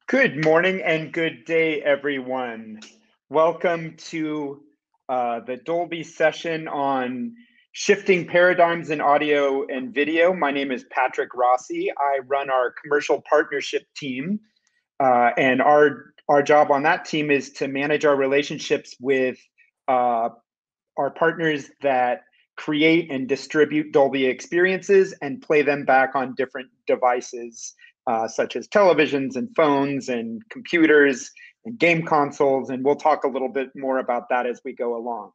Good morning and good day, everyone. Welcome to the Dolby session on shifting paradigms in audio and video. My name is Patrick Rossi. I run our commercial partnership team, and our job on that team is to manage our relationships with our partners that create and distribute Dolby experiences and play them back on different devices, such as televisions and phones and computers and game consoles. And we'll talk a little bit more about that as we go along.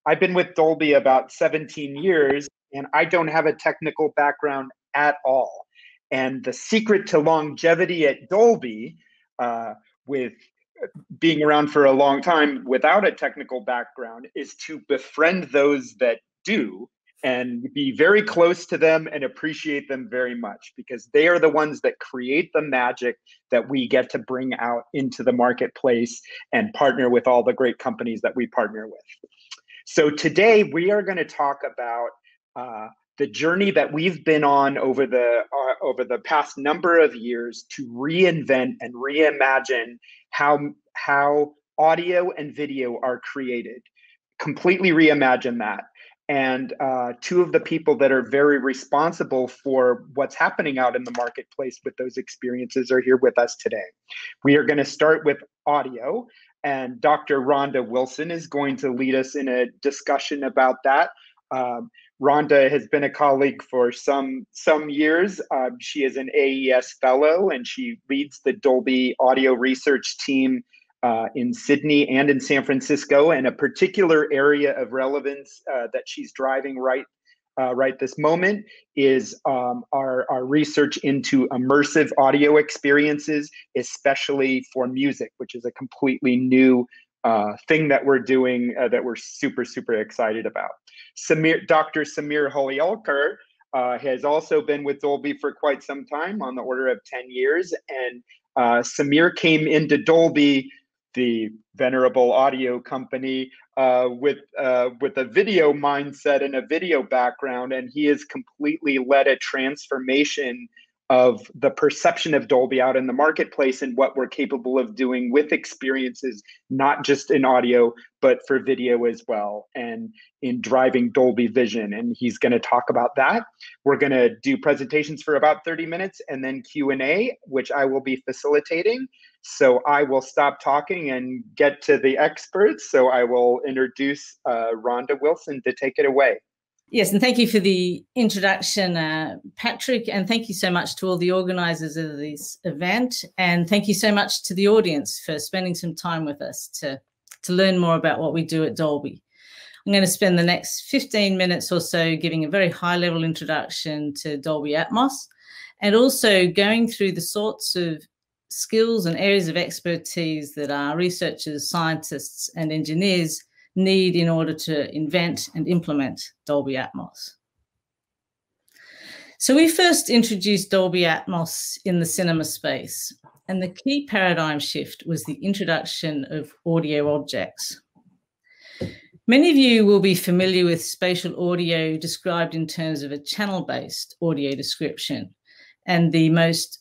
I've been with Dolby about 17 years, and I don't have a technical background at all. And the secret to longevity at Dolby, with being around for a long time without a technical background, is to befriend those that do and be very close to them and appreciate them very much, because they are the ones that create the magic that we get to bring out into the marketplace and partner with all the great companies that we partner with. So today we are going to talk about the journey that we've been on over the past number of years to reinvent and reimagine how audio and video are created, completely reimagine that. And two of the people that are very responsible for what's happening out in the marketplace with those experiences are here with us today. We are going to start with audio, and Dr. Rhonda Wilson is going to lead us in a discussion about that. Rhonda has been a colleague for some years. She is an AES fellow, and she leads the Dolby audio research team in Sydney and in San Francisco. And a particular area of relevance that she's driving right this moment is our research into immersive audio experiences, especially for music, which is a completely new thing that we're doing that we're super excited about. Dr. Samir Hulyalkar has also been with Dolby for quite some time, on the order of 10 years. And Samir came into Dolby, the venerable audio company, with a video mindset and a video background, and he has completely led a transformation of the perception of Dolby out in the marketplace and what we're capable of doing with experiences, not just in audio, but for video as well, and in driving Dolby Vision. And he's going to talk about that. We're going to do presentations for about 30 minutes and then Q&A, which I will be facilitating. So I will stop talking and get to the experts. So I will introduce Rhonda Wilson to take it away. Yes, and thank you for the introduction, Patrick, and thank you so much to all the organisers of this event, and thank you so much to the audience for spending some time with us to learn more about what we do at Dolby. I'm going to spend the next 15 minutes or so giving a very high-level introduction to Dolby Atmos, and also going through the sorts of skills and areas of expertise that our researchers, scientists, and engineers need in order to invent and implement Dolby Atmos. So we first introduced Dolby Atmos in the cinema space, and the key paradigm shift was the introduction of audio objects. Many of you will be familiar with spatial audio described in terms of a channel-based audio description, and the most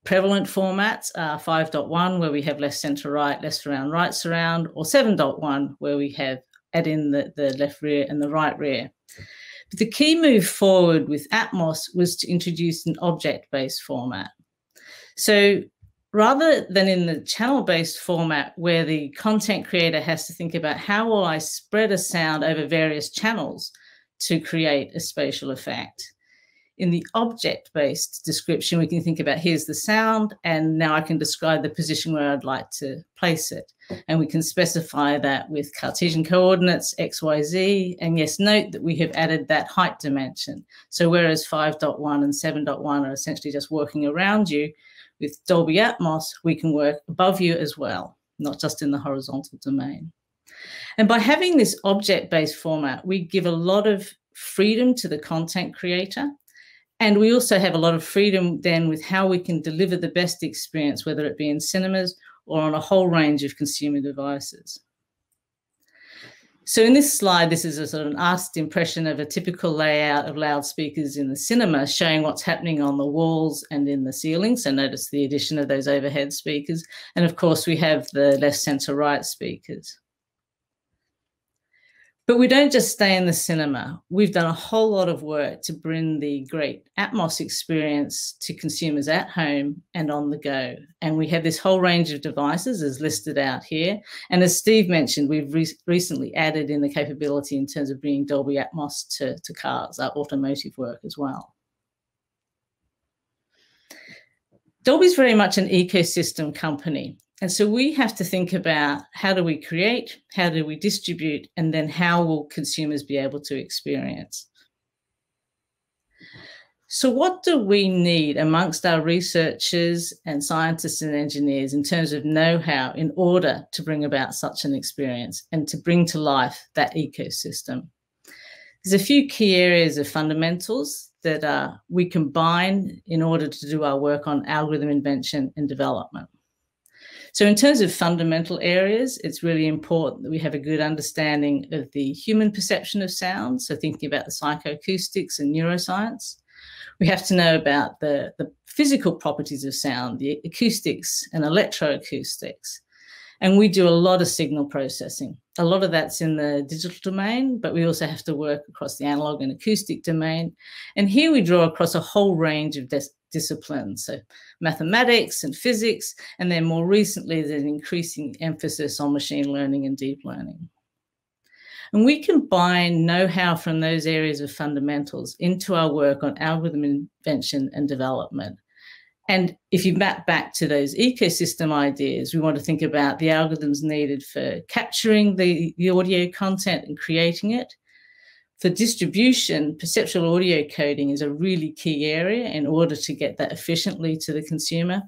prevalent formats are 5.1, where we have left center right, left surround, right surround, or 7.1, where we have add in the left rear and the right rear. But the key move forward with Atmos was to introduce an object-based format. So rather than in the channel-based format where the content creator has to think about how will I spread a sound over various channels to create a spatial effect, in the object-based description, we can think about here's the sound, and now I can describe the position where I'd like to place it. And we can specify that with Cartesian coordinates, X, Y, Z. And yes, note that we have added that height dimension. So whereas 5.1 and 7.1 are essentially just working around you, with Dolby Atmos, we can work above you as well, not just in the horizontal domain. And by having this object-based format, we give a lot of freedom to the content creator. And we also have a lot of freedom then with how we can deliver the best experience, whether it be in cinemas or on a whole range of consumer devices. So in this slide, this is a sort of an artist's impression of a typical layout of loudspeakers in the cinema, showing what's happening on the walls and in the ceiling. So notice the addition of those overhead speakers. And of course, we have the left center right speakers. But we don't just stay in the cinema. We've done a whole lot of work to bring the great Atmos experience to consumers at home and on the go. And we have this whole range of devices as listed out here. And as Steve mentioned, we've recently added in the capability in terms of bringing Dolby Atmos to cars, our automotive work as well. Dolby's very much an ecosystem company. And so we have to think about how do we create, how do we distribute, and then how will consumers be able to experience. So what do we need amongst our researchers and scientists and engineers in terms of know-how in order to bring about such an experience and to bring to life that ecosystem? There's a few key areas of fundamentals that we combine in order to do our work on algorithm invention and development. So in terms of fundamental areas, it's really important that we have a good understanding of the human perception of sound. So thinking about the psychoacoustics and neuroscience. We have to know about the physical properties of sound, the acoustics and electroacoustics. And we do a lot of signal processing. A lot of that's in the digital domain, but we also have to work across the analog and acoustic domain. And here we draw across a whole range of disciplines, so mathematics and physics, and then more recently, there's an increasing emphasis on machine learning and deep learning. And we combine know-how from those areas of fundamentals into our work on algorithm invention and development. And if you map back to those ecosystem ideas, we want to think about the algorithms needed for capturing the audio content and creating it. For distribution, perceptual audio coding is a really key area in order to get that efficiently to the consumer.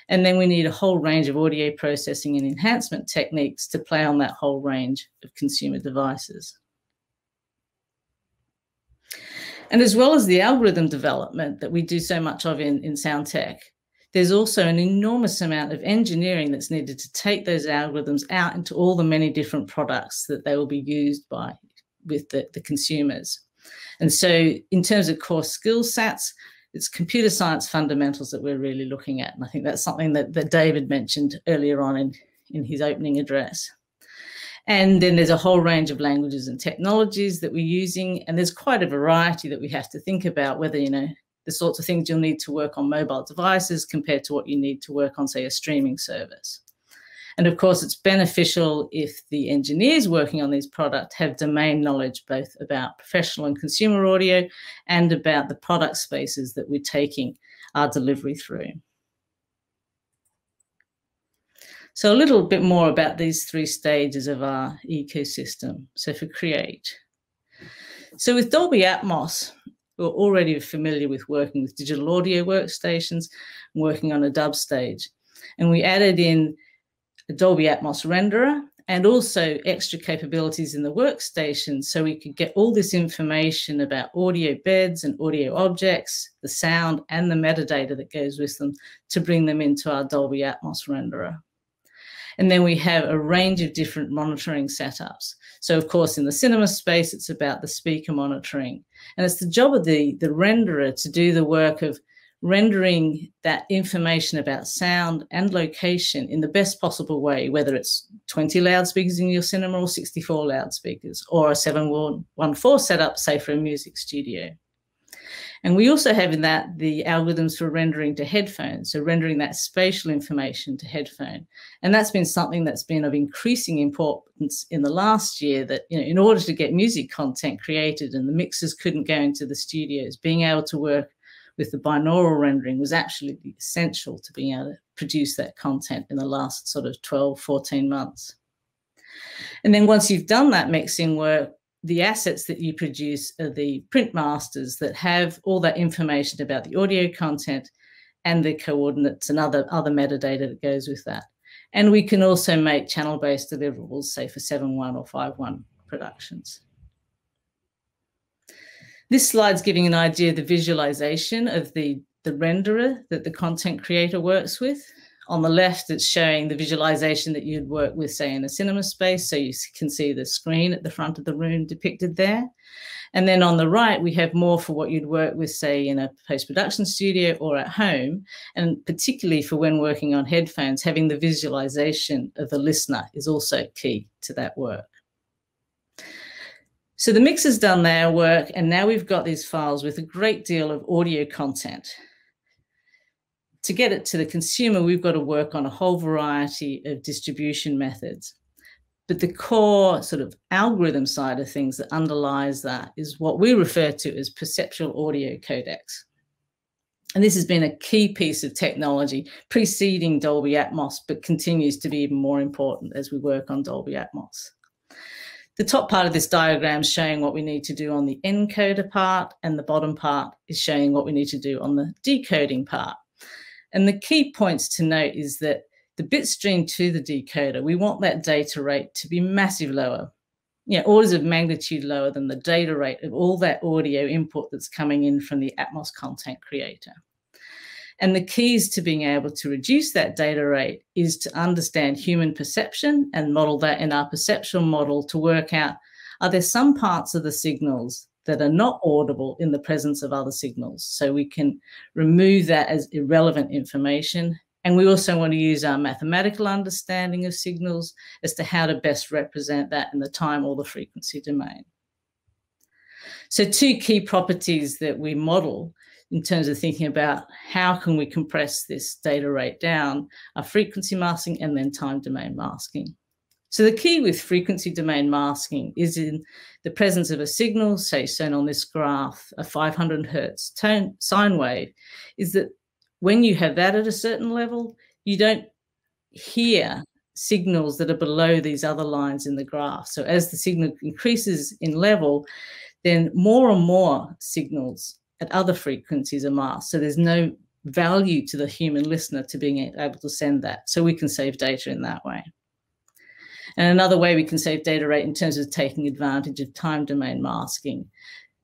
And then we need a whole range of audio processing and enhancement techniques to play on that whole range of consumer devices. And as well as the algorithm development that we do so much of in sound tech, there's also an enormous amount of engineering that's needed to take those algorithms out into all the many different products that they will be used with the consumers. And so in terms of core skill sets, it's computer science fundamentals that we're really looking at. And I think that's something that David mentioned earlier on in his opening address. And then there's a whole range of languages and technologies that we're using. And there's quite a variety that we have to think about, whether, the sorts of things you'll need to work on mobile devices compared to what you need to work on, say, a streaming service. And of course, it's beneficial if the engineers working on these products have domain knowledge, both about professional and consumer audio and about the product spaces that we're taking our delivery through. So a little bit more about these three stages of our ecosystem. So for create. So with Dolby Atmos, we're already familiar with working with digital audio workstations and working on a dub stage. And we added in a Dolby Atmos renderer and also extra capabilities in the workstation so we could get all this information about audio beds and audio objects, the sound and the metadata that goes with them to bring them into our Dolby Atmos renderer. And then we have a range of different monitoring setups. So of course, in the cinema space, it's about the speaker monitoring. And it's the job of the renderer to do the work of rendering that information about sound and location in the best possible way, whether it's 20 loudspeakers in your cinema or 64 loudspeakers, or a 714 setup, say, for a music studio. And we also have in that the algorithms for rendering to headphones, so rendering that spatial information to headphone. And that's been something that's been of increasing importance in the last year, that in order to get music content created and the mixers couldn't go into the studios, being able to work with the binaural rendering was absolutely essential to being able to produce that content in the last sort of 12, 14 months. And then once you've done that mixing work, the assets that you produce are the print masters that have all that information about the audio content and the coordinates and other metadata that goes with that. And we can also make channel-based deliverables, say for 7.1 or 5.1 productions. This slide's giving an idea of the visualization of the renderer that the content creator works with. On the left, it's showing the visualization that you'd work with, say, in a cinema space. So you can see the screen at the front of the room depicted there. And then on the right, we have more for what you'd work with, say, in a post-production studio or at home. And particularly for when working on headphones, having the visualization of the listener is also key to that work. So the mixer's done their work, and now we've got these files with a great deal of audio content. To get it to the consumer, we've got to work on a whole variety of distribution methods. But the core sort of algorithm side of things that underlies that is what we refer to as perceptual audio codecs. And this has been a key piece of technology preceding Dolby Atmos, but continues to be even more important as we work on Dolby Atmos. The top part of this diagram is showing what we need to do on the encoder part, and the bottom part is showing what we need to do on the decoding part. And the key points to note is that the bit stream to the decoder, we want that data rate to be massive lower, orders of magnitude lower than the data rate of all that audio input that's coming in from the Atmos content creator. And the keys to being able to reduce that data rate is to understand human perception and model that in our perceptual model to work out, are there some parts of the signals that are not audible in the presence of other signals? So we can remove that as irrelevant information. And we also want to use our mathematical understanding of signals as to how to best represent that in the time or the frequency domain. So two key properties that we model in terms of thinking about how can we compress this data rate down are frequency masking and then time domain masking. So the key with frequency domain masking is in the presence of a signal, say shown on this graph, a 500 hertz sine wave, is that when you have that at a certain level, you don't hear signals that are below these other lines in the graph. So as the signal increases in level, then more and more signals at other frequencies are masked. So there's no value to the human listener to being able to send that. So we can save data in that way. And another way we can save data rate in terms of taking advantage of time domain masking.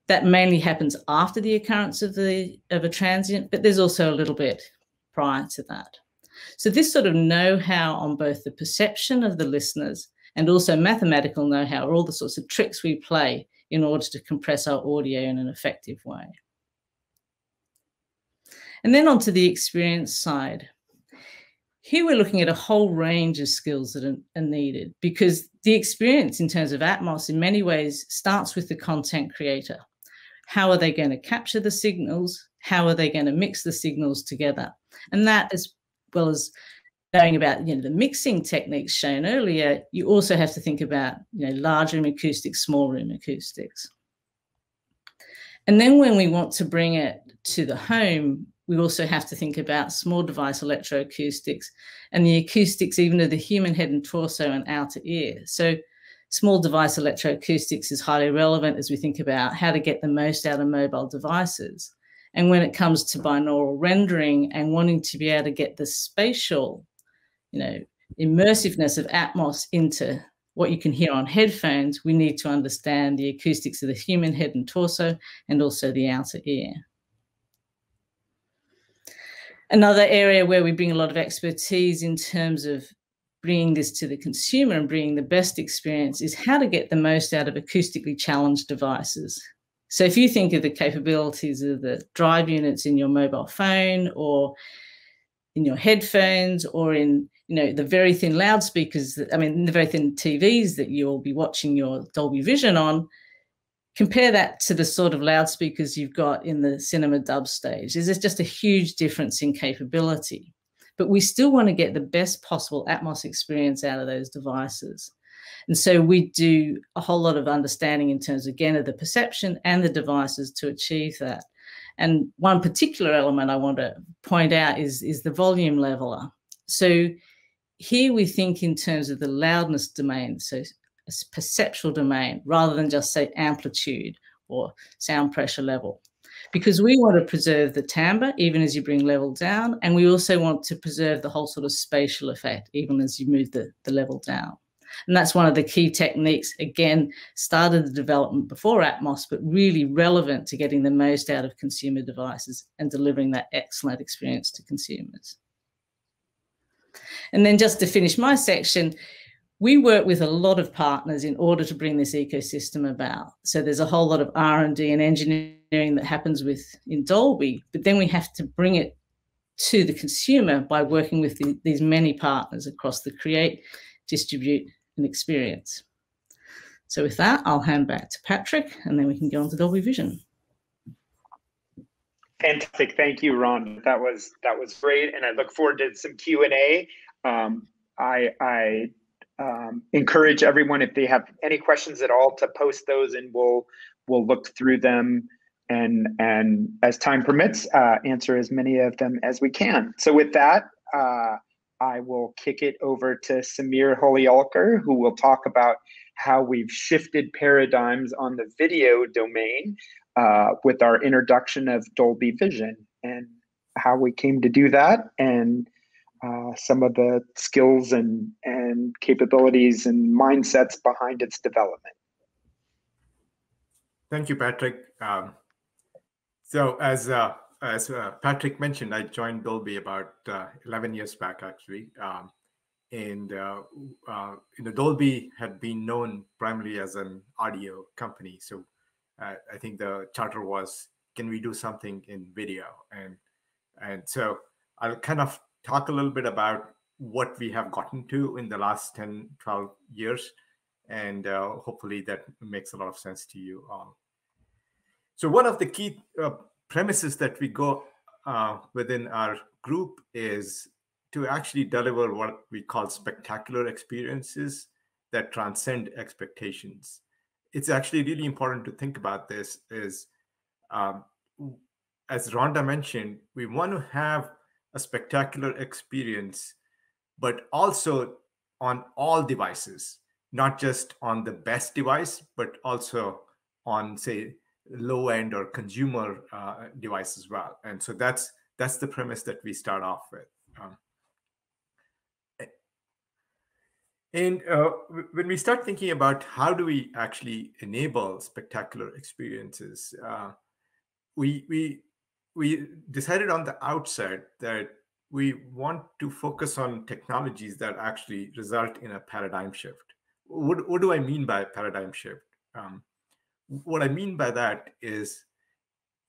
That mainly happens after the occurrence of a transient, but there's also a little bit prior to that. So this sort of know-how on both the perception of the listeners and also mathematical know-how are all the sorts of tricks we play in order to compress our audio in an effective way. And then onto the experience side. Here we're looking at a whole range of skills that are needed, because the experience in terms of Atmos in many ways starts with the content creator. How are they going to capture the signals? How are they going to mix the signals together? And that, as well as knowing about the mixing techniques shown earlier, you also have to think about large room acoustics, small room acoustics. And then when we want to bring it to the home, we also have to think about small device electroacoustics and the acoustics even of the human head and torso and outer ear. So small device electroacoustics is highly relevant as we think about how to get the most out of mobile devices. And when it comes to binaural rendering and wanting to be able to get the spatial, immersiveness of Atmos into what you can hear on headphones, we need to understand the acoustics of the human head and torso and also the outer ear. Another area where we bring a lot of expertise in terms of bringing this to the consumer and bringing the best experience is how to get the most out of acoustically challenged devices. So if you think of the capabilities of the drive units in your mobile phone or in your headphones or in the very thin loudspeakers, the very thin TVs that you'll be watching your Dolby Vision on, compare that to the sort of loudspeakers you've got in the cinema dub stage. There's just a huge difference in capability. But we still want to get the best possible Atmos experience out of those devices. And so we do a whole lot of understanding in terms, again, of the perception and the devices to achieve that. And one particular element I want to point out is the volume leveler. So here we think in terms of the loudness domain, so a perceptual domain, rather than just say amplitude or sound pressure level, because we want to preserve the timbre even as you bring level down, and we also want to preserve the whole sort of spatial effect even as you move the level down. And that's one of the key techniques, again, started the development before Atmos, but really relevant to getting the most out of consumer devices and delivering that excellent experience to consumers. And then just to finish my section, we work with a lot of partners in order to bring this ecosystem about. So there's a whole lot of R&D and engineering that happens in Dolby, but then we have to bring it to the consumer by working with these many partners across the create, distribute, and experience. So with that, I'll hand back to Patrick, and then we can go on to Dolby Vision. Fantastic, thank you, Ron. That was great, and I look forward to some Q&A. I encourage everyone, if they have any questions at all, to post those, and we'll look through them, and as time permits, answer as many of them as we can. So with that, I will kick it over to Samir Hulyalkar, who will talk about how we've shifted paradigms on the video domain with our introduction of Dolby Vision, and how we came to do that, and some of the skills and capabilities and mindsets behind its development. Thank you, Patrick. So as Patrick mentioned, I joined Dolby about 11 years back, actually. Dolby had been known primarily as an audio company. So I think the charter was, can we do something in video? And so I'll kind of talk a little bit about what we have gotten to in the last 10, 12 years. And hopefully that makes a lot of sense to you all. So one of the key premises that we go within our group is to actually deliver what we call spectacular experiences that transcend expectations. It's actually really important to think about this is, as Rhonda mentioned, we want to have a spectacular experience, but also on all devices, not just on the best device, but also on, say, low-end or consumer device as well. And so that's the premise that we start off with. When we start thinking about how do we actually enable spectacular experiences, we decided on the outset that we want to focus on technologies that actually result in a paradigm shift. What do I mean by paradigm shift? What I mean by that is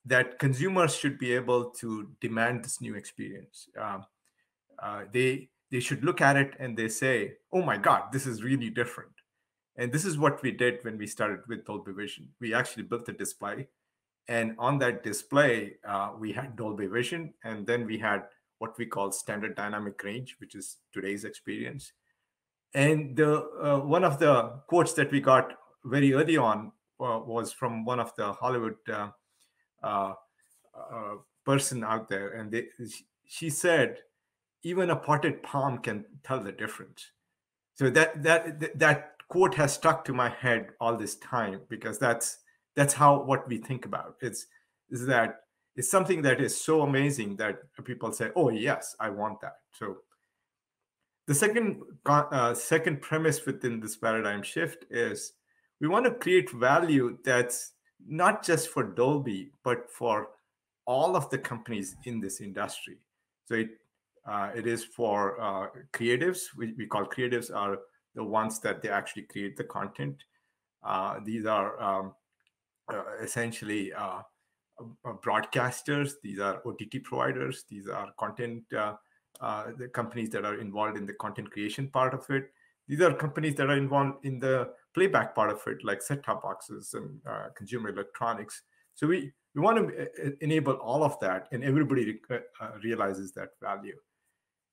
that consumers should be able to demand this new experience. They should look at it and they say, oh my God, this is really different. And this is what we did when we started with Dolby Vision. We actually built a display. And on that display, we had Dolby Vision. And then we had what we call standard dynamic range, which is today's experience. And one of the quotes that we got very early on was from one of the Hollywood person out there. And she said, even a potted palm can tell the difference. So that quote has stuck to my head all this time, because that's what we think about. It's something that is so amazing that people say, oh yes, I want that. So the second premise within this paradigm shift is we want to create value that's not just for Dolby, but for all of the companies in this industry. So it is for creatives. We call creatives are the ones that they actually create the content. These are essentially broadcasters. These are OTT providers. These are content, the companies that are involved in the content creation part of it. These are companies that are involved in the playback part of it, like set-top boxes and consumer electronics. So we want to enable all of that, and everybody realizes that value.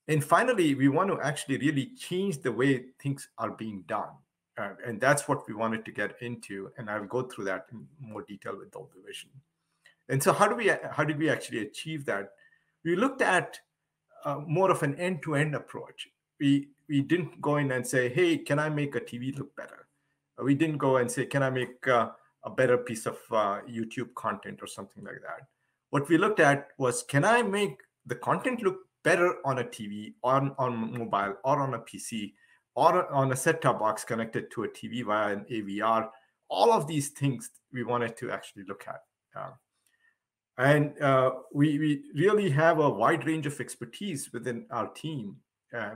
And finally, we want to actually really change the way things are being done. And that's what we wanted to get into. And I'll go through that in more detail with Dolby Vision. And so how did we actually achieve that? We looked at more of an end-to-end approach. We didn't go in and say, hey, can I make a TV look better? We didn't go and say, can I make a better piece of YouTube content or something like that? What we looked at was, can I make the content look better on a TV, on mobile, or on a PC, or on a set-top box connected to a TV via an AVR? All of these things we wanted to actually look at. And we really have a wide range of expertise within our team.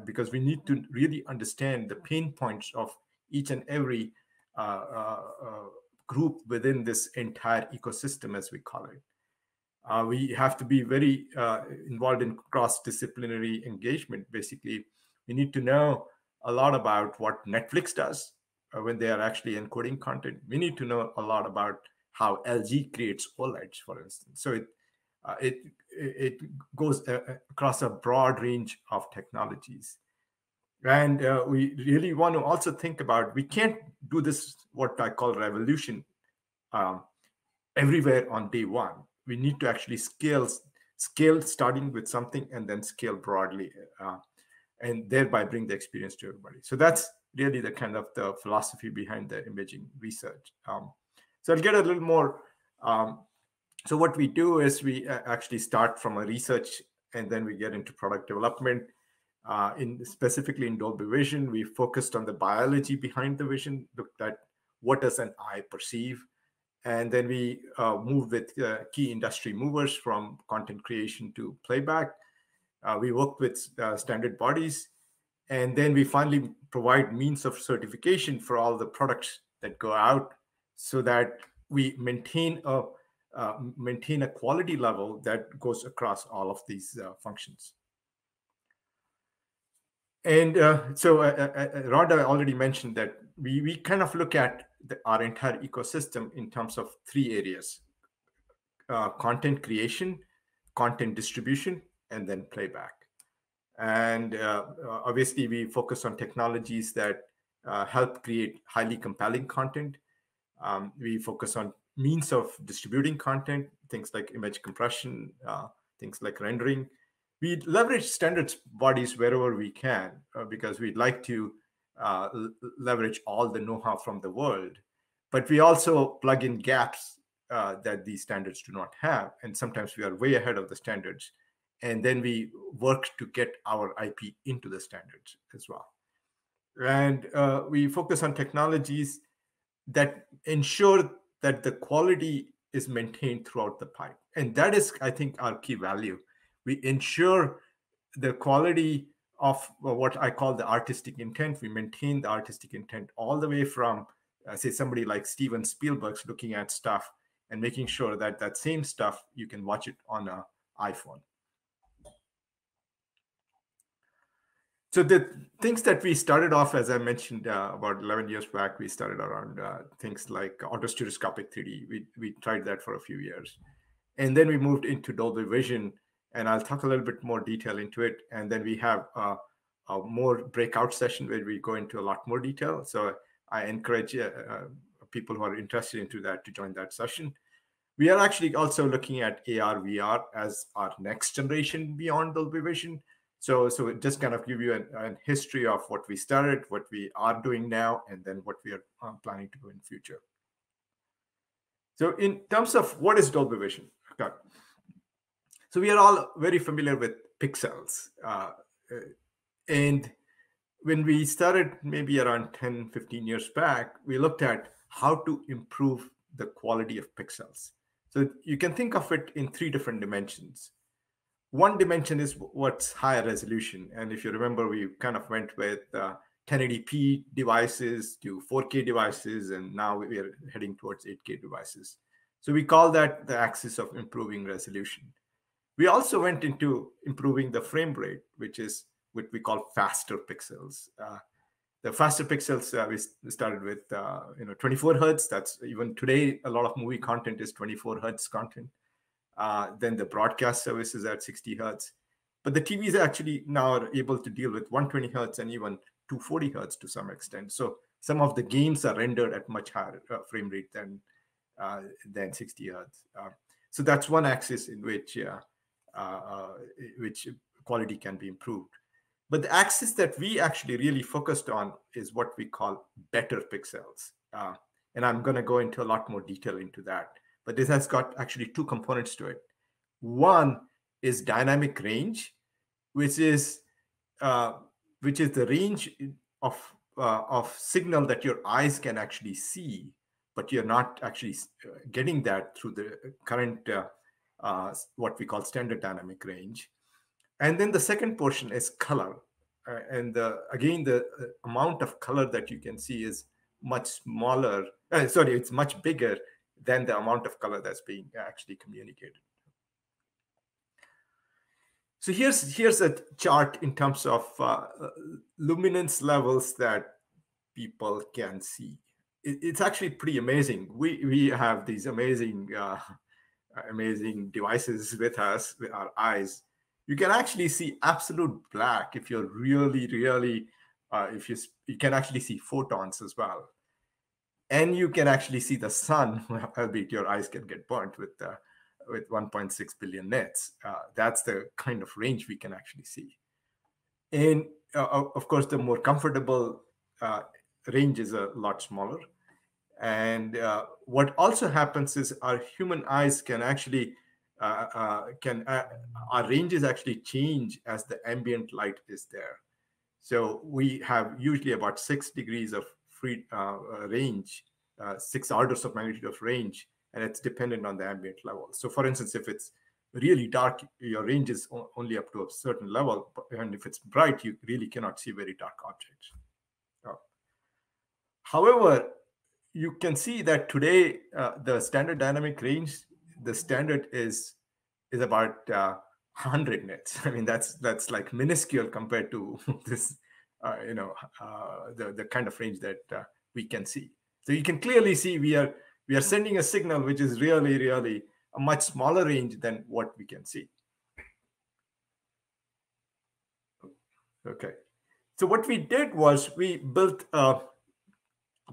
because we need to really understand the pain points of each and every group within this entire ecosystem, as we call it. We have to be very involved in cross-disciplinary engagement. Basically, we need to know a lot about what Netflix does when they are actually encoding content. We need to know a lot about how LG creates OLEDs, for instance. So it goes across a broad range of technologies. And we really want to also think about, we can't do this, what I call revolution, everywhere on day one. We need to actually scale starting with something and then scale broadly, and thereby bring the experience to everybody. So that's really the kind of the philosophy behind the imaging research. So I'll get a little more. So what we do is we actually start from a research, and then we get into product development. Specifically in Dolby Vision, we focused on the biology behind the vision, looked at what does an eye perceive. And then we moved with key industry movers from content creation to playback. We worked with standard bodies. And then we finally provide means of certification for all the products that go out, so that we maintain a quality level that goes across all of these functions. And so Rhonda already mentioned that we kind of look at our entire ecosystem in terms of three areas: content creation, content distribution, and then playback. And obviously, we focus on technologies that help create highly compelling content. We focus on means of distributing content, things like image compression, things like rendering. We leverage standards bodies wherever we can, because we'd like to leverage all the know-how from the world. But we also plug in gaps that these standards do not have. And sometimes we are way ahead of the standards. And then we work to get our IP into the standards as well. And we focus on technologies that ensure that the quality is maintained throughout the pipe. And that is, I think, our key value. We ensure the quality of what I call the artistic intent. We maintain the artistic intent all the way from, say, somebody like Steven Spielberg's looking at stuff and making sure that that same stuff, you can watch it on an iPhone. So the things that we started off, as I mentioned, about 11 years back, we started around things like autostereoscopic 3D. We tried that for a few years. And then we moved into Dolby Vision, and I'll talk a little bit more detail into it. And then we have a more breakout session where we go into a lot more detail. So I encourage people who are interested into that to join that session. We are actually also looking at AR, VR as our next generation beyond Dolby Vision. So it just kind of give you a history of what we started, what we are doing now, and then what we are planning to do in the future. So in terms of what is Dolby Vision? Okay. So we are all very familiar with pixels. And when we started maybe around 10, 15 years back, we looked at how to improve the quality of pixels. So you can think of it in three different dimensions. One dimension is what's higher resolution. And if you remember, we kind of went with 1080p devices to 4K devices, and now we are heading towards 8K devices. So we call that the axis of improving resolution. We also went into improving the frame rate, which is what we call faster pixels. The faster pixels, we started with 24 hertz. That's even today, a lot of movie content is 24 hertz content. Then the broadcast service is at 60 hertz. But the TVs actually now are able to deal with 120 hertz and even 240 hertz to some extent. So some of the games are rendered at much higher frame rate than 60 hertz. So that's one axis in which quality can be improved. But the axis that we actually really focused on is what we call better pixels. And I'm going to go into a lot more detail into that. But this has got actually two components to it. One is dynamic range, which is the range of signal that your eyes can actually see, but you're not actually getting that through the current what we call standard dynamic range. And then the second portion is color. and again, the amount of color that you can see is much smaller. Sorry, it's much bigger than the amount of color that's being actually communicated. So here's a chart in terms of luminance levels that people can see. It's actually pretty amazing. We have these amazing amazing devices with us, with our eyes. You can actually see absolute black if you're really, really, if you can actually see photons as well. And you can actually see the sun, albeit your eyes can get burnt with 1.6 billion nits. That's the kind of range we can actually see. And of course, the more comfortable range is a lot smaller. And what also happens is our human eyes can actually, our ranges actually change as the ambient light is there. So we have usually about 6 degrees of free range, 6 orders of magnitude of range, and it's dependent on the ambient level. So for instance, if it's really dark, your range is only up to a certain level, and if it's bright, you really cannot see very dark objects. However, you can see that today, the standard dynamic range, the standard is about 100 nits. I mean, that's like minuscule compared to this, the kind of range that we can see. So you can clearly see we are sending a signal which is really, really a much smaller range than what we can see. Okay. So what we did was we built a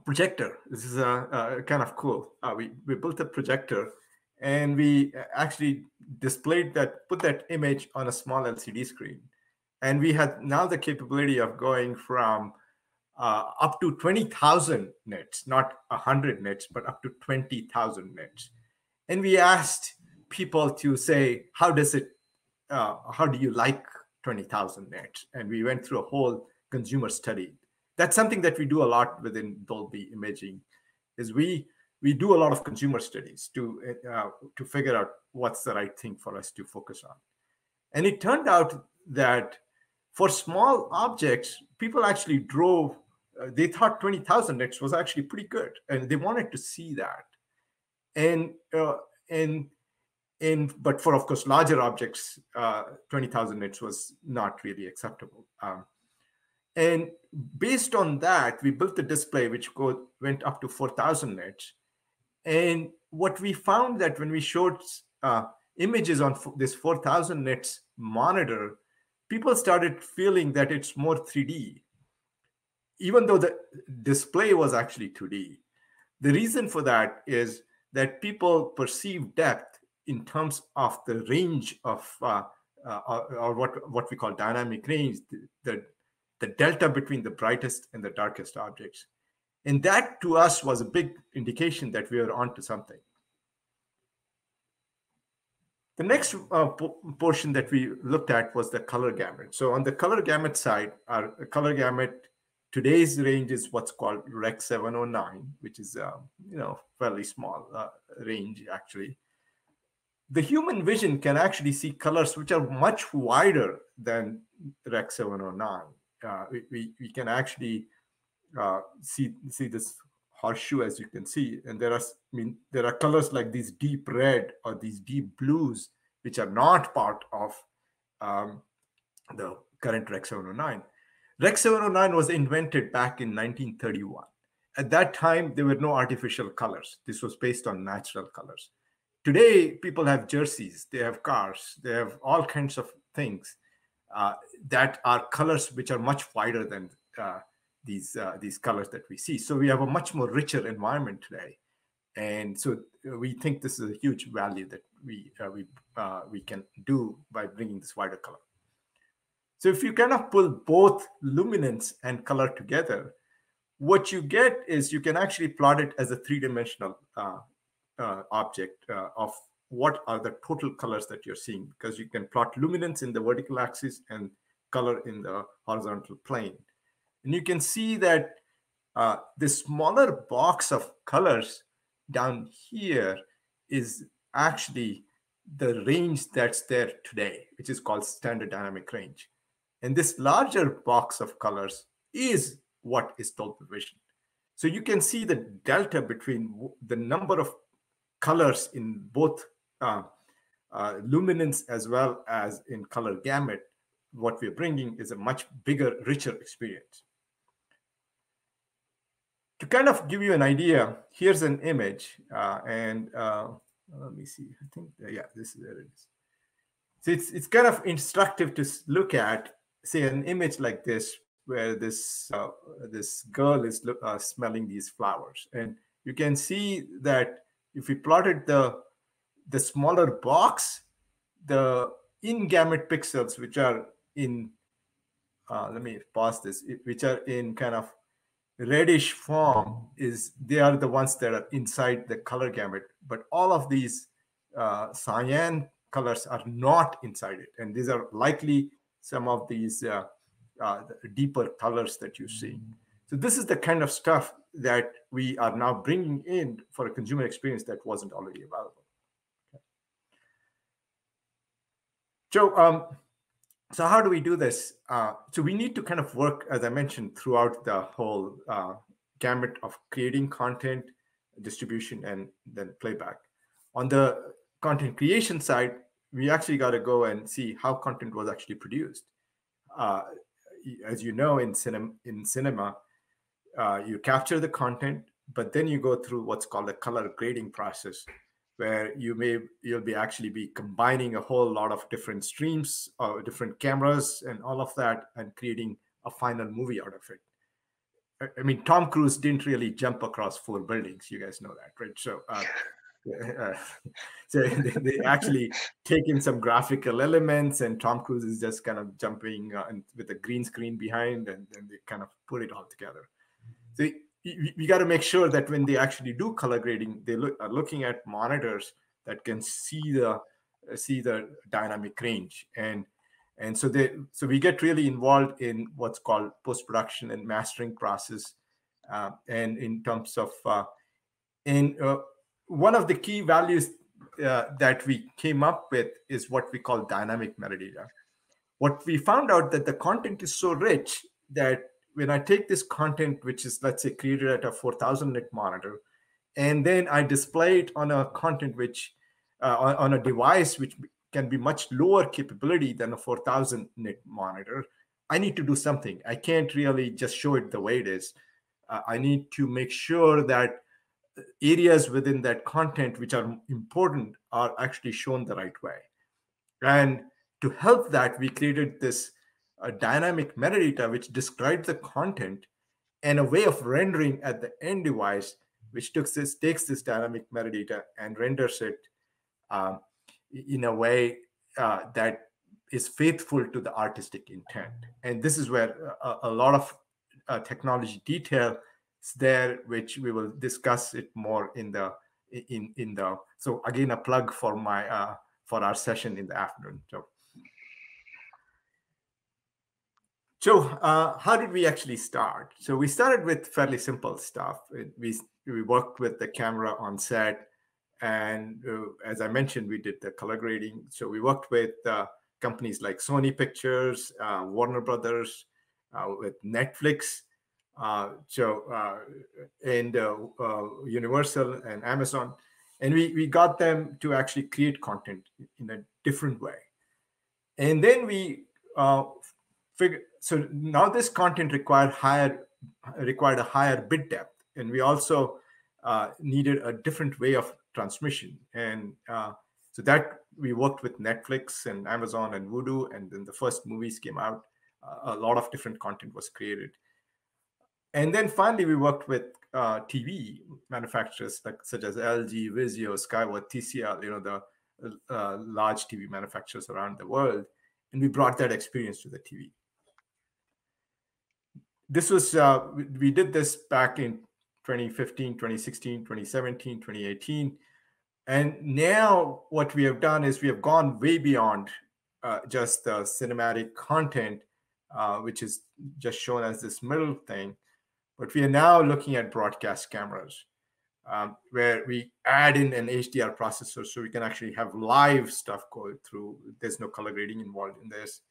projector. This is kind of cool. We built a projector, and we actually put that image on a small LCD screen. And we had now the capability of going from up to 20,000 nits, not 100 nits, but up to 20,000 nits. And we asked people to say, how do you like 20,000 nits? And we went through a whole consumer study. That's something that we do a lot within Dolby Imaging, is we do a lot of consumer studies to figure out what's the right thing for us to focus on. And it turned out that for small objects, people actually drove, they thought 20,000 nits was actually pretty good, and they wanted to see that. But for, of course, larger objects, 20,000 nits was not really acceptable. And based on that, we built a display which went up to 4,000 nits. And what we found that when we showed images on this 4,000 nits monitor, people started feeling that it's more 3D, even though the display was actually 2D. The reason for that is that people perceive depth in terms of the range of, or what we call dynamic range, the delta between the brightest and the darkest objects. And that to us was a big indication that we were onto something. The next portion that we looked at was the color gamut. So on the color gamut side, our color gamut, today's range is what's called Rec 709, which is fairly small range actually. The human vision can actually see colors which are much wider than Rec 709. We can actually see this horseshoe, as you can see, and there are colors like these deep red or these deep blues, which are not part of the current Rec 709. Rec 709 was invented back in 1931. At that time, there were no artificial colors. This was based on natural colors. Today, people have jerseys, they have cars, they have all kinds of things that are colors which are much wider than these colors that we see. So we have a much more richer environment today. And so we think this is a huge value that we can do by bringing this wider color. So if you kind of pull both luminance and color together, what you get is you can actually plot it as a three-dimensional object of what are the total colors that you're seeing, because you can plot luminance in the vertical axis and color in the horizontal plane. And you can see that this smaller box of colors down here is actually the range that's there today, which is called standard dynamic range. And this larger box of colors is what is Dolby Vision. So you can see the delta between the number of colors in both luminance as well as in color gamut. What we're bringing is a much bigger, richer experience. To kind of give you an idea, here's an image, let me see. I think, yeah, this is where it is. So it's kind of instructive to look at, say, an image like this, where this this girl is smelling these flowers, and you can see that if we plotted the smaller box, the in-gamut pixels, which are in, let me pause this, which are in kind of reddish form, they are the ones that are inside the color gamut, but all of these cyan colors are not inside it, and these are likely some of these deeper colors that you see. So this is the kind of stuff that we are now bringing in for a consumer experience that wasn't already available. Okay. So how do we do this? So we need to kind of work, as I mentioned, throughout the whole gamut of creating content, distribution, and then playback. On the content creation side, we actually got to go and see how content was actually produced. As you know, in cinema, you capture the content, but then you go through what's called a color grading process, where you'll be actually be combining a whole lot of different streams or different cameras and all of that, and creating a final movie out of it. I mean, Tom Cruise didn't really jump across 4 buildings. You guys know that, right? So, so they actually take in some graphical elements, and Tom Cruise is just kind of jumping with a green screen behind, and then they kind of put it all together. So you got to make sure that when they actually do color grading, they are looking at monitors that can see the dynamic range, and so we get really involved in what's called post-production and mastering process, and in terms of one of the key values that we came up with is what we call dynamic metadata. What we found out that the content is so rich that when I take this content, which is, let's say, created at a 4,000 nit monitor, and then I display it on a content which on a device which can be much lower capability than a 4,000 nit monitor, I need to do something. I can't really just show it the way it is. I need to make sure that areas within that content which are important are actually shown the right way. And to help that, we created this dynamic metadata which describes the content and a way of rendering at the end device, which takes this dynamic metadata and renders it in a way that is faithful to the artistic intent. And this is where a lot of technology detail is there, which we will discuss it more in the so again, a plug for my for our session in the afternoon. So how did we actually start? So we started with fairly simple stuff. We worked with the camera on set, and as I mentioned, we did the color grading. So we worked with companies like Sony Pictures, Warner Brothers, with Netflix, and Universal and Amazon, and we got them to actually create content in a different way. And then we so now this content required a higher bit depth, and we also needed a different way of transmission. And so that we worked with Netflix and Amazon and Voodoo, and then the first movies came out. A lot of different content was created. And then finally, we worked with TV manufacturers such as LG, Vizio, Skyworth, TCL, the large TV manufacturers around the world. And we brought that experience to the TV. This was, we did this back in 2015, 2016, 2017, 2018. And now what we have done is we have gone way beyond just the cinematic content, which is just shown as this middle thing. But we are now looking at broadcast cameras, where we add in an HDR processor so we can actually have live stuff go through. There's no color grading involved in this.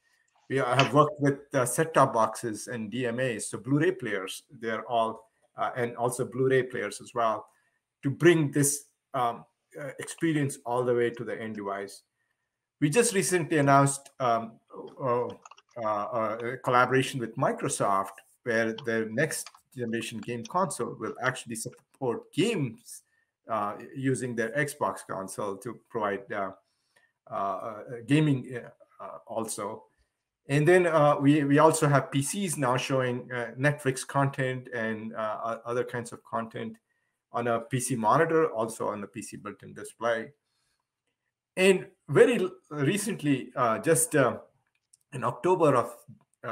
We have worked with set-top boxes and DMAs, so Blu-ray players. They're all, and also Blu-ray players as well, to bring this experience all the way to the end device. We just recently announced a collaboration with Microsoft, where their next generation game console will actually support games using their Xbox console to provide gaming also. And then we also have PCs now showing Netflix content and other kinds of content on a PC monitor, also on the PC built-in display. And very recently, just in October of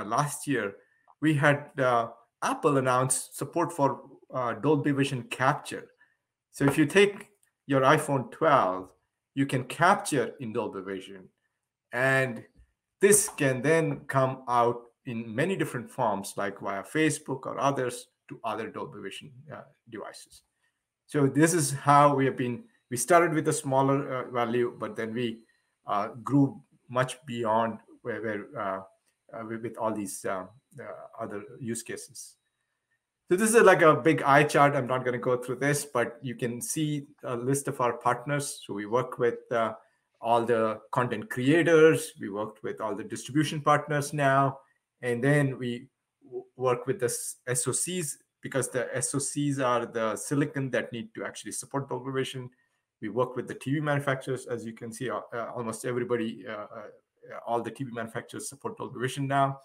last year, we had Apple announce support for Dolby Vision capture. So if you take your iPhone 12, you can capture in Dolby Vision. And this can then come out in many different forms, like via Facebook or others, to other Dolby Vision devices. So this is how we have been. We started with a smaller value, but then we grew much beyond where with all these other use cases. So this is like a big eye chart. I'm not going to go through this, but you can see a list of our partners. So we work with all the content creators. We worked with all the distribution partners now. And then we work with the SoCs, because the SoCs are the silicon that need to actually support Dolby Vision. We work with the TV manufacturers. As you can see, almost everybody, all the TV manufacturers support Dolby Vision now.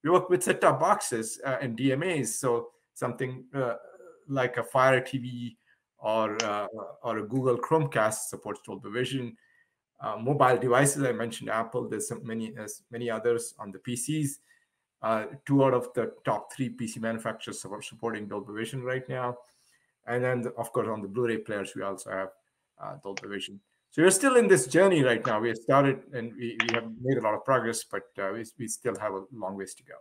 We work with set-top boxes and DMAs. So something like a Fire TV or a Google Chromecast supports Dolby Vision. Mobile devices, I mentioned Apple. There's many others on the PCs. 2 out of the top 3 PC manufacturers are supporting Dolby Vision right now. And then, of course, on the Blu-ray players, we also have Dolby Vision. So we're still in this journey right now. We have started and we have made a lot of progress, but we still have a long ways to go.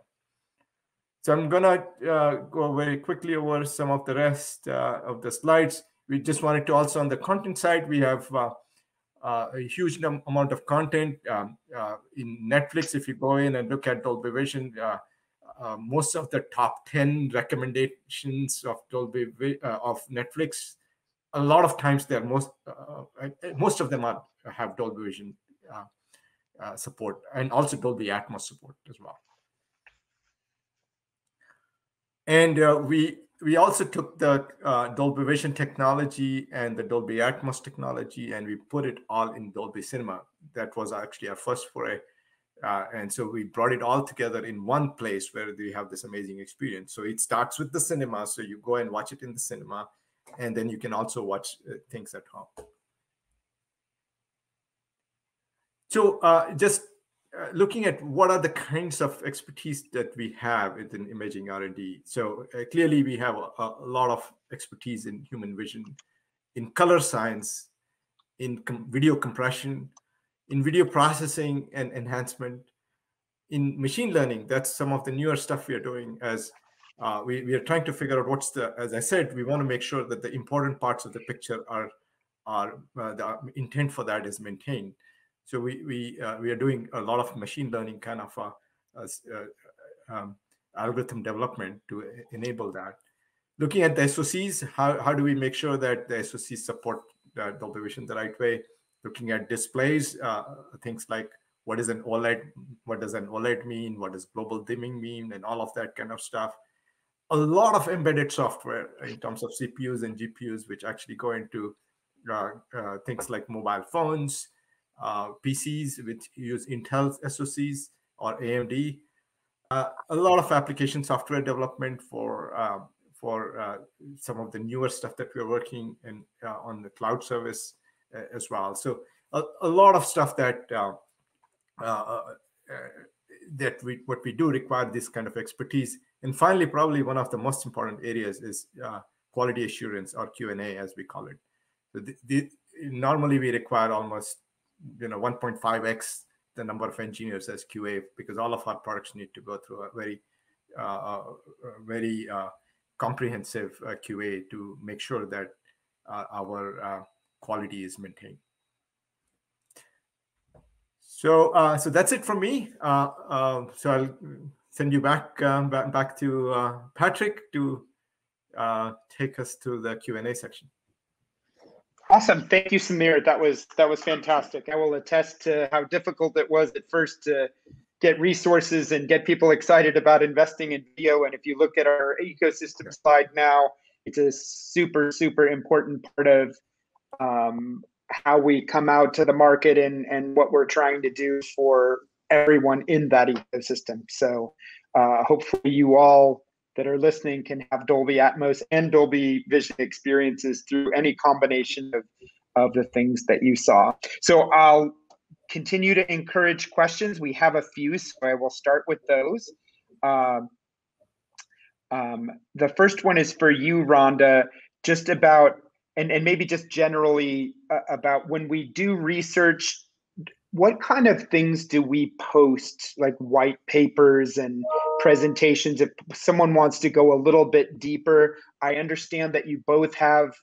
So I'm going to go very quickly over some of the rest of the slides. We just wanted to also, on the content side, we have a huge amount of content in Netflix. If you go in and look at Dolby Vision, most of the top 10 recommendations of of Netflix, a lot of times they're most of them have Dolby Vision support, and also Dolby Atmos support as well. And we also took the Dolby Vision technology and the Dolby Atmos technology, and we put it all in Dolby Cinema. That was actually our first foray. And so we brought it all together in one place where we have this amazing experience. So it starts with the cinema. So you go and watch it in the cinema, and then you can also watch things at home. So just looking at what are the kinds of expertise that we have within imaging R&D. So clearly we have a lot of expertise in human vision, in color science, in video compression, in video processing and enhancement, in machine learning. That's some of the newer stuff we are doing, as we are trying to figure out what's the, as I said, we want to make sure that the important parts of the picture are the intent for that is maintained. So we are doing a lot of machine learning kind of algorithm development to enable that. Looking at the SoCs, how do we make sure that the SoCs support Dolby Vision the right way? Looking at displays, things like what is an OLED, what does an OLED mean, what does global dimming mean, and all of that kind of stuff. A lot of embedded software in terms of CPUs and GPUs, which actually go into things like mobile phones, PCs which use Intel SoCs or AMD. A lot of application software development for some of the newer stuff that we're working in on the cloud service as well. So a lot of stuff that what we do require this kind of expertise. And finally, probably one of the most important areas is quality assurance, or Q&A as we call it. So normally we require almost 1.5x the number of engineers as QA, because all of our products need to go through a very comprehensive QA to make sure that our quality is maintained. So that's it from me. So I'll send you back back to Patrick to take us to the Q&A section. Awesome. Thank you, Samir. That was fantastic. I will attest to how difficult it was at first to get resources and get people excited about investing in video. And if you look at our ecosystem slide now, it's a super, super important part of how we come out to the market and what we're trying to do for everyone in that ecosystem. So hopefully you all that are listening can have Dolby Atmos and Dolby Vision experiences through any combination of the things that you saw. So I'll continue to encourage questions. We have a few, so I will start with those. The first one is for you, Rhonda, just about, and maybe just generally about when we do research, what kind of things do we post, like white papers and presentations? If someone wants to go a little bit deeper, I understand that you both have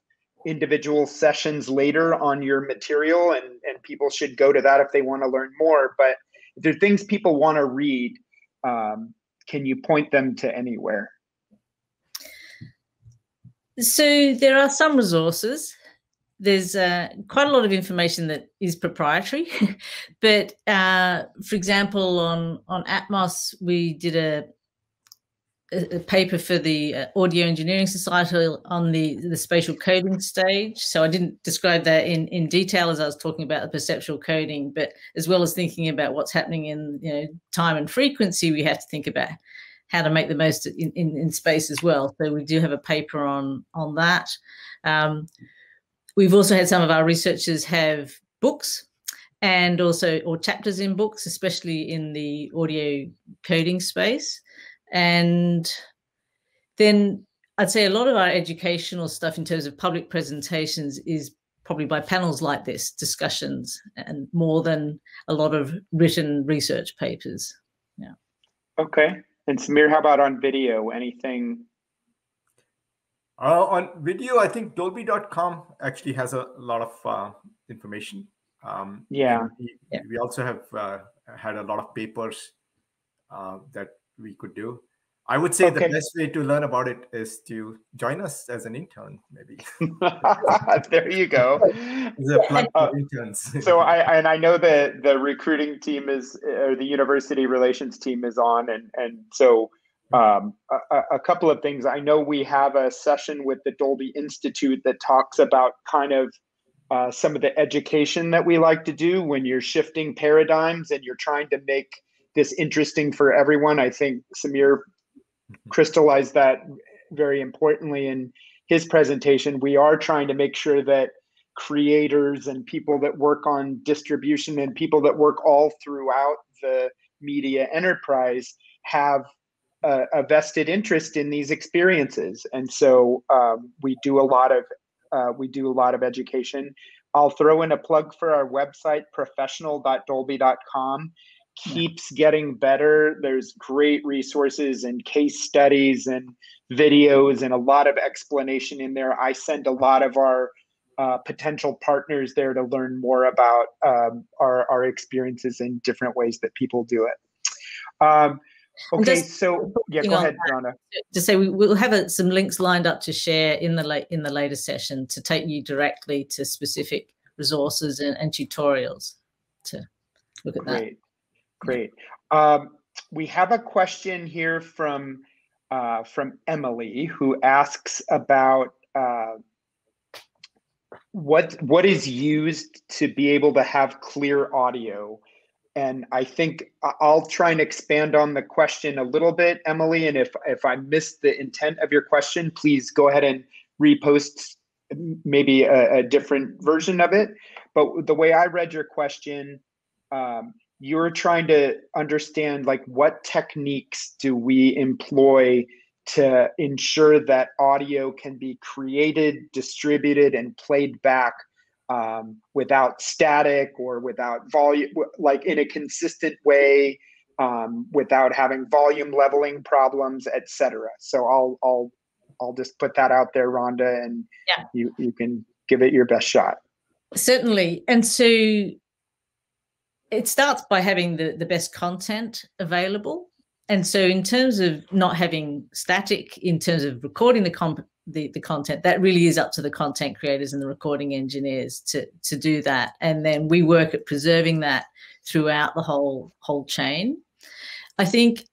individual sessions later on your material, and people should go to that if they want to learn more. But if there are things people want to read, can you point them to anywhere? So there are some resources. There's quite a lot of information that is proprietary, but for example, on Atmos, we did a paper for the Audio Engineering Society on the spatial coding stage. So I didn't describe that in detail as I was talking about the perceptual coding, but as well as thinking about what's happening in time and frequency, we have to think about how to make the most in space as well. So we do have a paper on that. We've also had some of our researchers have books and also, or chapters in books, especially in the audio coding space. And then I'd say a lot of our educational stuff in terms of public presentations is probably by panels like this, discussions, and more than a lot of written research papers. Yeah. Okay. And Samir, how about on video? Anything? On video, I think Dolby.com actually has a lot of information. We also have had a lot of papers that we could do. I would say the best way to learn about it is to join us as an intern, maybe. There you go. It's a plug for interns. So I know that the recruiting team or the university relations team is on, and so a couple of things. I know we have a session with the Dolby Institute that talks about kind of some of the education that we like to do when you're shifting paradigms and you're trying to make this interesting for everyone. I think Samir crystallized that very importantly in his presentation. We are trying to make sure that creators and people that work on distribution and people that work all throughout the media enterprise have a vested interest in these experiences. And so we do a lot of education. I'll throw in a plug for our website, professional.dolby.com. Keeps getting better. There's great resources and case studies and videos and a lot of explanation in there. I send a lot of our potential partners there to learn more about our experiences in different ways that people do it. Okay, so yeah, go ahead, Rhonda. To say we'll have some links lined up to share in the later session to take you directly to specific resources and tutorials to look at that. Great. We have a question here from Emily, who asks about what is used to be able to have clear audio. And I think I'll try and expand on the question a little bit, Emily. And if I missed the intent of your question, please go ahead and repost maybe a different version of it. But the way I read your question, you're trying to understand, like, what techniques do we employ to ensure that audio can be created, distributed, and played back without static or without volume, like in a consistent way, without having volume leveling problems, etc. So I'll just put that out there, Rhonda, and you can give it your best shot. Certainly. And so it starts by having the best content available. And so in terms of not having static, in terms of recording the content, that really is up to the content creators and the recording engineers to do that. And then we work at preserving that throughout the whole chain. I think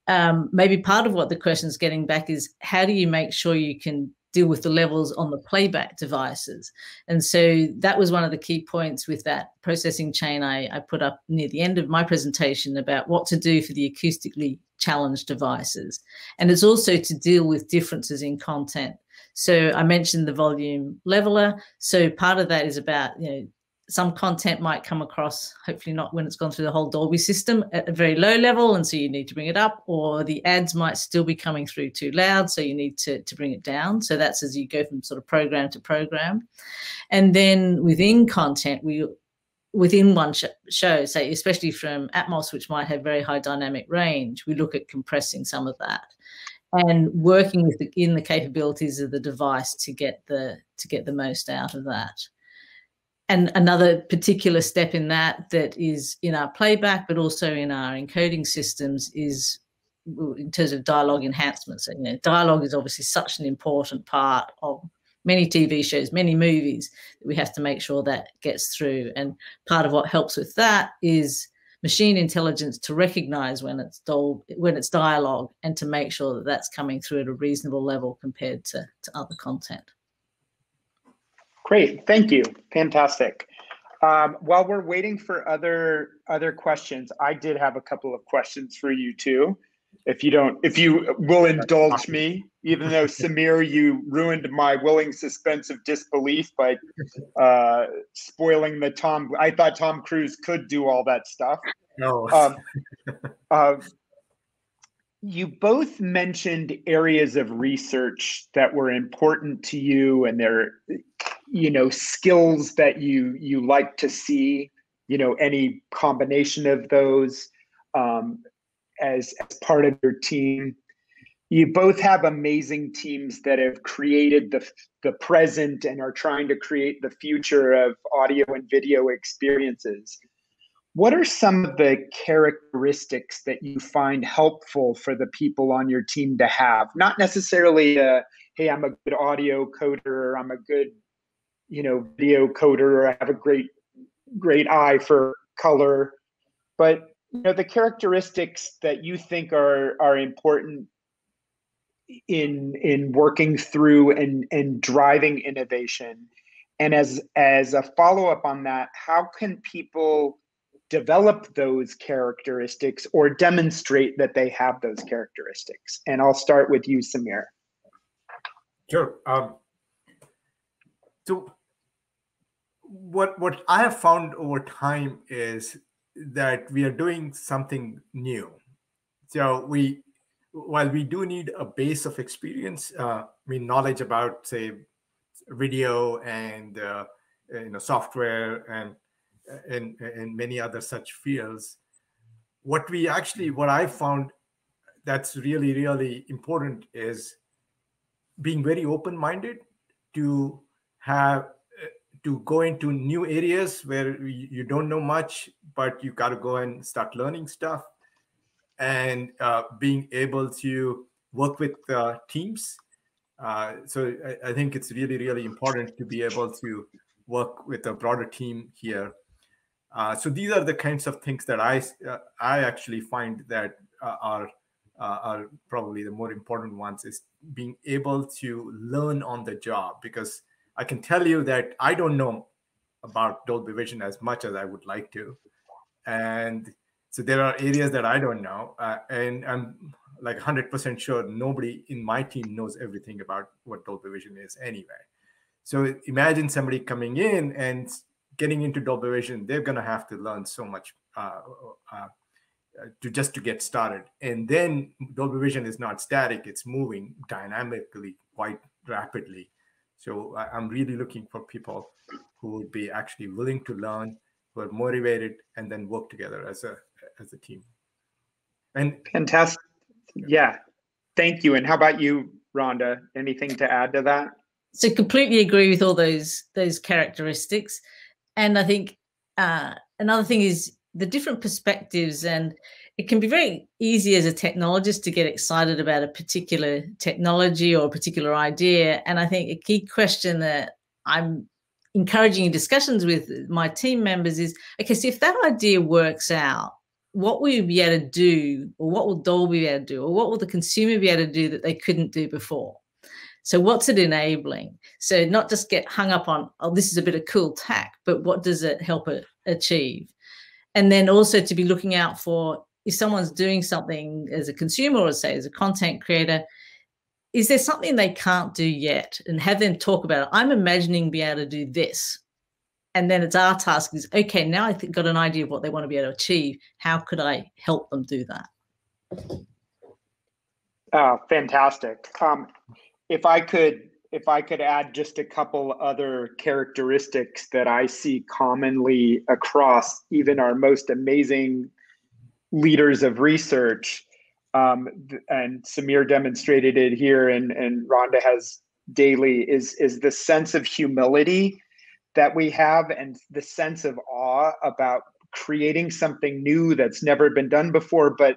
maybe part of what the question is getting back is, how do you make sure you can deal with the levels on the playback devices? And so that was one of the key points with that processing chain I put up near the end of my presentation about what to do for the acoustically challenged devices. And it's also to deal with differences in content. So I mentioned the volume leveler. So part of that is about, some content might come across, hopefully not when it's gone through the whole Dolby system, at a very low level, and so you need to bring it up, or the ads might still be coming through too loud, so you need to bring it down. So that's as you go from sort of program to program. And then within content, within one show, say especially from Atmos, which might have very high dynamic range, we look at compressing some of that and working in the capabilities of the device to get the most out of that. And another particular step in that is in our playback, but also in our encoding systems, is in terms of dialogue enhancement. So, dialogue is obviously such an important part of many TV shows, many movies, that we have to make sure that gets through. And part of what helps with that is machine intelligence to recognize when it's dialogue, and to make sure that that's coming through at a reasonable level compared to other content. Great, thank you, fantastic. While we're waiting for other questions, I did have a couple of questions for you too. If you will indulge me, even though Samir, you ruined my willing suspense of disbelief by spoiling I thought Tom Cruise could do all that stuff. No. You both mentioned areas of research that were important to you, and they're, skills that you like to see, any combination of those as part of your team. You both have amazing teams that have created the present and are trying to create the future of audio and video experiences. What are some of the characteristics that you find helpful for the people on your team to have? Not necessarily hey, I'm a good audio coder, or I'm a good, video coder, or I have a great eye for color, but the characteristics that you think are important in working through and driving innovation. And as a follow-up on that, how can people develop those characteristics or demonstrate that they have those characteristics? And I'll start with you, Samir. Sure. So what I have found over time is that we are doing something new. So while we do need a base of experience, knowledge about, say, video and software and many other such fields, what I found that's really, really important is being very open-minded to go into new areas where you don't know much, but you got to go and start learning stuff, and being able to work with teams. So I think it's really, really important to be able to work with a broader team here. So these are the kinds of things that I actually find that are probably the more important ones, is being able to learn on the job, because I can tell you that I don't know about Dolby Vision as much as I would like to. And so there are areas that I don't know. And I'm like 100% sure nobody in my team knows everything about what Dolby Vision is anyway. So imagine somebody coming in and getting into Dolby Vision, they're going to have to learn so much to get started. And then Dolby Vision is not static, it's moving dynamically quite rapidly. So I'm really looking for people who would be actually willing to learn, who are motivated, and then work together as a team. And fantastic. Yeah, thank you. And how about you, Rhonda? Anything to add to that? So completely agree with all those characteristics. And I think another thing is the different perspectives, and it can be very easy as a technologist to get excited about a particular technology or a particular idea. And I think a key question that I'm encouraging in discussions with my team members is, okay, so if that idea works out, what will you be able to do, or what will Dolby be able to do, or what will the consumer be able to do that they couldn't do before? So what's it enabling? So not just get hung up on, oh, this is a bit of cool tech, but what does it help it achieve? And then also to be looking out for, if someone's doing something as a consumer or say as a content creator, is there something they can't do yet? And have them talk about it. I'm imagining being able to do this. And then it's our task is, okay, now I've got an idea of what they want to be able to achieve. How could I help them do that? Fantastic. If I could add just a couple other characteristics that I see commonly across even our most amazing leaders of research, and Samir demonstrated it here, and Rhonda has daily, is the sense of humility that we have, and the sense of awe about creating something new that's never been done before. But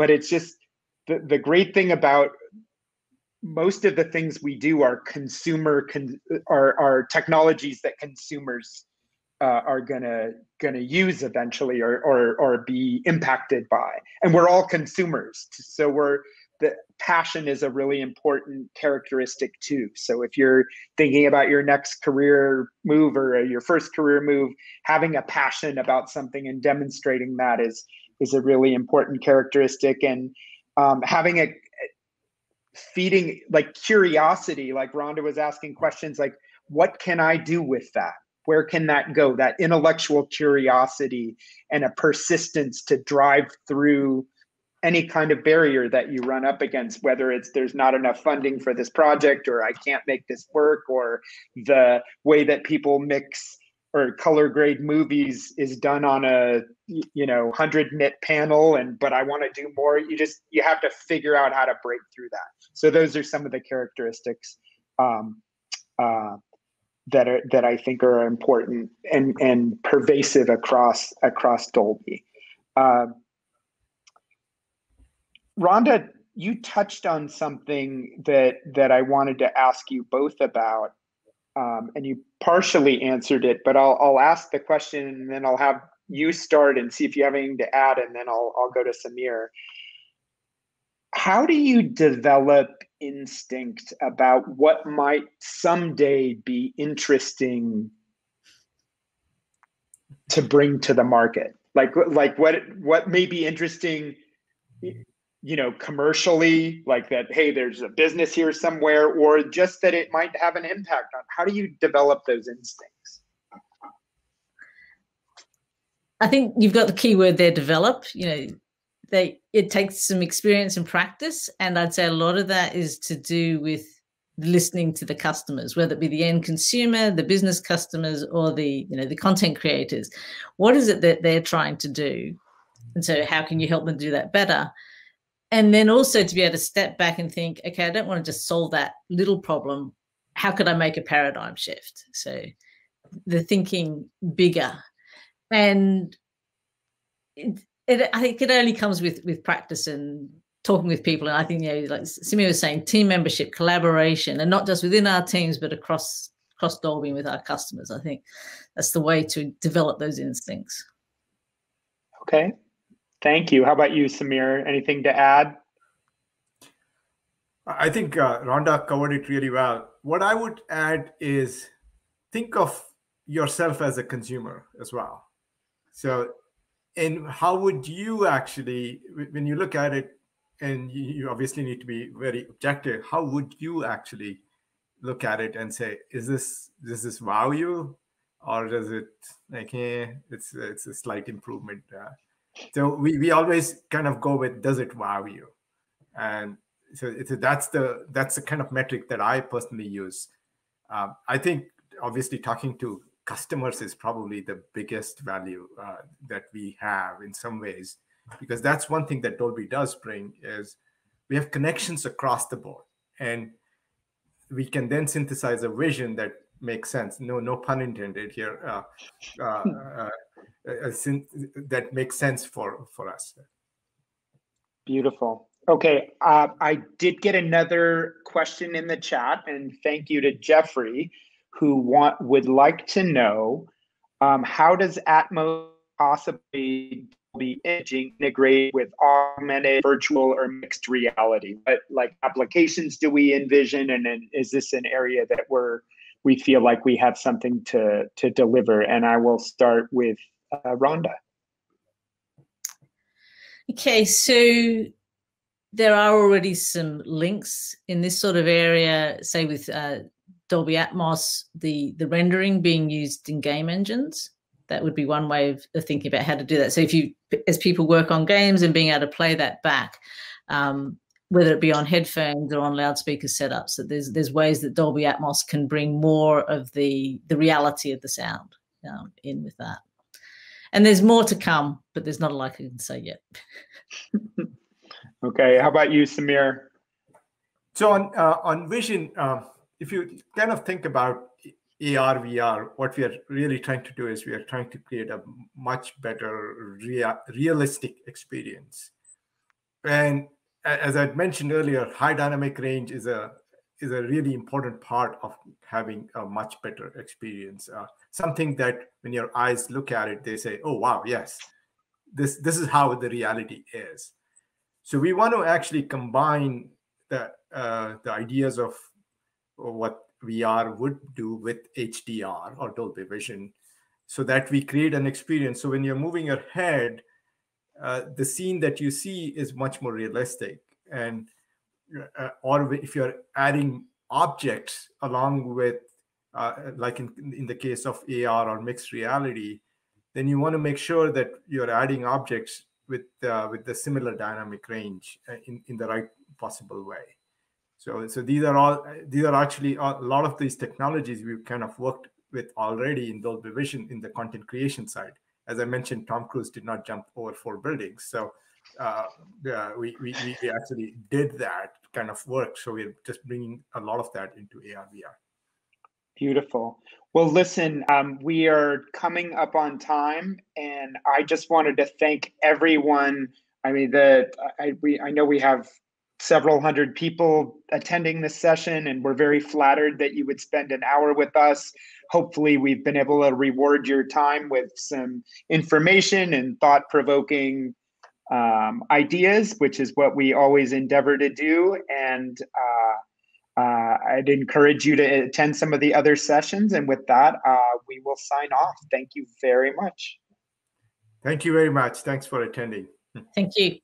it's just the great thing about most of the things we do are are technologies that consumers are gonna use eventually, or be impacted by, and we're all consumers. So the passion is a really important characteristic too. So if you're thinking about your next career move or your first career move, having a passion about something and demonstrating that is a really important characteristic. And having a feeding, like, curiosity, like Rhonda was asking questions like, what can I do with that? Where can that go? That intellectual curiosity and a persistence to drive through any kind of barrier that you run up against, whether it's there's not enough funding for this project, or I can't make this work, or the way that people mix or color grade movies is done on a 100 nit panel, but I want to do more. You have to figure out how to break through that. So those are some of the characteristics that I think are important and pervasive across Dolby. Rhonda, you touched on something that I wanted to ask you both about, and you partially answered it, but I'll ask the question and then I'll have you start and see if you have anything to add, and then I'll go to Samir. How do you develop instinct about what might someday be interesting to bring to the market? Like what may be interesting, commercially, like that, hey, there's a business here somewhere, or just that it might have an impact on. How do you develop those instincts? I think you've got the key word there, develop. It takes some experience and practice, and I'd say a lot of that is to do with listening to the customers, whether it be the end consumer, the business customers, or the content creators. What is it that they're trying to do, and so how can you help them do that better? And then also to be able to step back and think, okay, I don't want to just solve that little problem. How could I make a paradigm shift? So the thinking bigger. And I think it only comes with practice and talking with people. And I think, like Samir was saying, team membership, collaboration, and not just within our teams, but across Dolby and with our customers. I think that's the way to develop those instincts. Okay. Thank you. How about you, Samir? Anything to add? I think Rhonda covered it really well. What I would add is think of yourself as a consumer as well. So, and how would you actually, when you look at it, and you obviously need to be very objective, how would you actually look at it and say, does this wow you, or does it like, it's a slight improvement? So we always kind of go with, does it wow you? And so that's the kind of metric that I personally use. I think obviously talking to customers is probably the biggest value that we have in some ways, because that's one thing that Dolby does bring is we have connections across the board, and we can then synthesize a vision that makes sense. No pun intended here. that makes sense for us. Beautiful. Okay, I did get another question in the chat, and thank you to Jeffrey, who would like to know how does Atmos possibly Dolby Imaging integrate with augmented, virtual, or mixed reality? What like applications do we envision, and then is this an area that we feel like we have something to deliver? And I will start with Rhonda. Okay, so there are already some links in this sort of area, say with Dolby Atmos, the rendering being used in game engines. That would be one way of thinking about how to do that. So if you, as people work on games and being able to play that back, whether it be on headphones or on loudspeaker setups, that there's ways that Dolby Atmos can bring more of the reality of the sound in with that. And there's more to come, but there's not a lot I can say yet. Okay, how about you, Samir? So on vision, if you kind of think about AR, VR, what we are really trying to do is we are trying to create a much better realistic experience. And as I mentioned earlier, high dynamic range is a really important part of having a much better experience. Something that when your eyes look at it, they say, oh, wow, yes, this is how the reality is. So we want to actually combine the ideas of what VR would do with HDR or Dolby Vision so that we create an experience. So when you're moving your head, the scene that you see is much more realistic. And or if you're adding objects along with, like in the case of AR or mixed reality, then you want to make sure that you're adding objects with the similar dynamic range in the right possible way. So these are actually a lot of these technologies we've kind of worked with already in Dolby Vision in the content creation side. As I mentioned, Tom Cruise did not jump over 4 buildings. So we actually did that kind of work. So we're just bringing a lot of that into AR, VR. Beautiful. Well, listen, we are coming up on time, and I just wanted to thank everyone. I mean, I know we have several hundred people attending this session, and we're very flattered that you would spend an hour with us. Hopefully, we've been able to reward your time with some information and thought-provoking ideas, which is what we always endeavor to do. And I'd encourage you to attend some of the other sessions. And with that, we will sign off. Thank you very much. Thank you very much. Thanks for attending. Thank you.